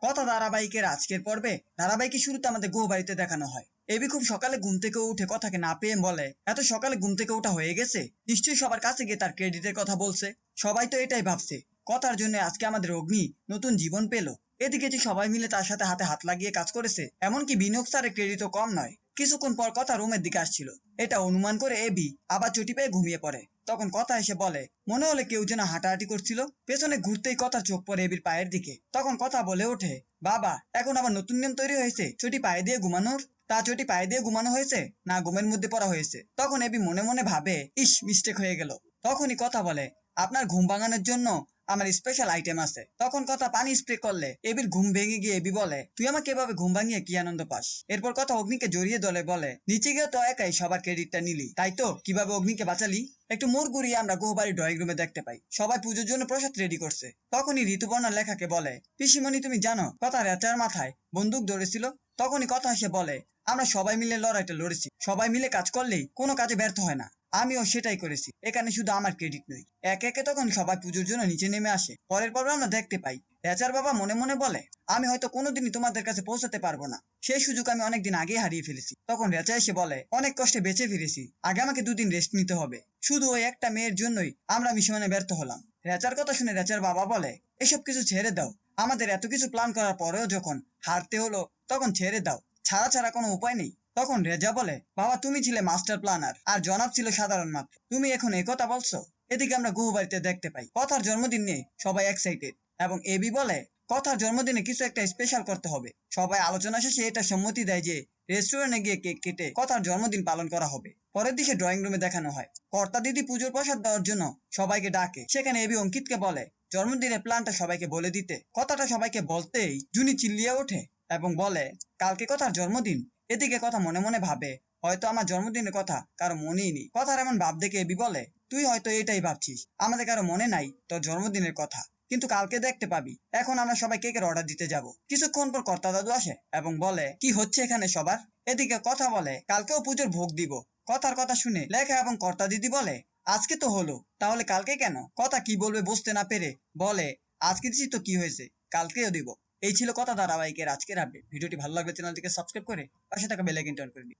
কথা ধারাবাহিকের আজকের পর্বে ধারাবাহিকের শুরুতে আমাদের গো বাড়িতে দেখানো হয়। এবি খুব সকালে ঘুম থেকে উঠে কথাকে না পেয়ে বলে, এত সকালে ঘুম থেকে ওঠা হয়ে গেছে, নিশ্চয়ই সবার কাছে গিয়ে তার ক্রেডিটের কথা বলছে। সবাই তো এটাই ভাবছে, কথার জন্য আজকে আমাদের অগ্নি নতুন জীবন পেল। এদিকে যে সবাই মিলে তার সাথে হাতে হাত লাগিয়ে কাজ করেছে, এমনকি বিনিয়োগ স্যারের ক্রেডিটও কম নয়। কিছুক্ষণ পর কথা রুমের দিকে আসছিল, এটা অনুমান করে এবি আবার চটি পেয়ে ঘুমিয়ে পড়ে। তখন কথা এসে বলে, মনে হলে কেউ যেন হাঁটাহাঁটি করছিল। পেছনে ঘুরতেই কথা চোখ পড়ে এবির পায়ের দিকে। তখন কথা বলে ওঠে, বাবা এখন আবার নতুন নিয়ম তৈরি হয়েছে চটি পায়ে দিয়ে ঘুমানোর। তা চটি পায়ে দিয়ে ঘুমানো হয়েছে না ঘুমের মধ্যে পড়া হয়েছে? তখন এবি মনে মনে ভাবে, ইস মিস্টেক হয়ে গেল। তখনই কথা বলে, আপনার ঘুম ভাঙানোর জন্য আমার স্পেশাল আইটেম আছে। তখন কথা পানি স্প্রে করলে এবির ঘুম ভেঙে গিয়ে এবি বলে, তুই আমাকে এভাবে ঘুম ভাঙিয়ে কি আনন্দ পাস? এরপর কথা অগ্নিকে জড়িয়ে দলে বলে, নিচে গিয়ে তো একাই সবার ক্রেডিটটা নিলি, তাই তো কিভাবে অগ্নিকে বাঁচালি? একটু মোড় ঘুরিয়ে আমরা গৌবাড়ির ড্রয়িং রুমে দেখতে পাই সবাই পুজোর জন্য প্রসাদ রেডি করছে। তখনই ঋতুপর্ণা লেখাকে বলে, পিসিমণি তুমি জানো কথা রেচার মাথায় বন্দুক ধরেছিল। তখনই কথা এসে বলে, আমরা সবাই মিলে লড়াইটা লড়েছি, সবাই মিলে কাজ করলেই কোনো কাজে ব্যর্থ হয় না। আমিও সেটাই করেছি, এখানে শুধু আমার ক্রেডিট নয়। একে একে তখন সবাই পুজোর জন্য নিচে নেমে আসে। পরের পর্বে আমরা দেখতে পাই রেচার বাবা মনে মনে বলে, আমি হয়তো কোনোদিনই তোমাদের কাছে পৌঁছাতে পারবো না, সেই সুযোগ আমি অনেকদিন আগেই হারিয়ে ফেলেছি। তখন রেচা এসে বলে, অনেক কষ্টে বেঁচে ফিরেছি, আগে আমাকে দুদিন রেস্ট নিতে হবে। শুধু ওই একটা মেয়ের জন্যই আমরা মিশনে ব্যর্থ হলাম। রেচার কথা শুনে রেচার বাবা বলে, এসব কিছু ছেড়ে দাও, আমাদের এত কিছু প্ল্যান করার পরেও যখন হারতে হলো তখন ছেড়ে দাও, ছাড়া ছাড়া কোনো উপায় নেই। তখন রেজা বলে, বাবা তুমি ছিলে মাস্টার প্ল্যানার আর জনাব ছিল সাধারণ মাত্র, তুমি এখন এই কথা বলছো? এদিকে আমরা গুহু বাড়িতে দেখতে পাই কথার জন্মদিন নিয়ে সবাই এক্সাইটেড এবং এবি বলে, কথার জন্মদিনে কিছু একটা স্পেশাল করতে হবে। সবাই আলোচনা শেষে এটা সম্মতি দেয় যে রেস্টুরেন্টে গিয়ে কেক কেটে কথার জন্মদিন পালন করা হবে। পরের দিকে ড্রয়িং রুমে দেখানো হয় কর্তা দিদি পুজোর প্রসাদ দেওয়ার জন্য সবাইকে ডাকে। সেখানে এবি অঙ্কিতকে বলে জন্মদিনের প্ল্যানটা সবাইকে বলে দিতে। কথাটা সবাইকে বলতেই জুনি চিল্লিয়ে ওঠে এবং বলে, কালকে কথার জন্মদিন। এদিকে কথা মনে মনে ভাবে, হয়তো আমার জন্মদিনের কথা কারো মনেই নেই। কথার এমন ভাব দেখে এবি বলে, তুই হয়তো এটাই ভাবছিস, আমাদের কারো মনে নাই তোর জন্মদিনের কথা, কিন্তু কালকে দেখতে পাবি। এখন আমরা সবাই কেকের অর্ডার দিতে যাব। কিছুক্ষণ পর কর্তা দাদু আসে এবং বলে, কি হচ্ছে এখানে সবার? এদিকে কথা বলে, কালকেও পুজোর ভোগ দিব। কথার কথা শুনে লেখা এবং কর্তা দিদি বলে, আজকে তো হলো, তাহলে কালকে কেন? কথা কি বলবে বুঝতে না পেরে বলে, আজকে দিচ্ছি তো কি হয়েছে, কালকেও দিব। এই ছিল কথা ধারাবাহিকের আজকের আপডেট। ভিডিওটি ভালো লাগলে চ্যানেলটিকে সাবস্ক্রাইব করে পাশে থাকা বেল আইকনটি অন করে দিন।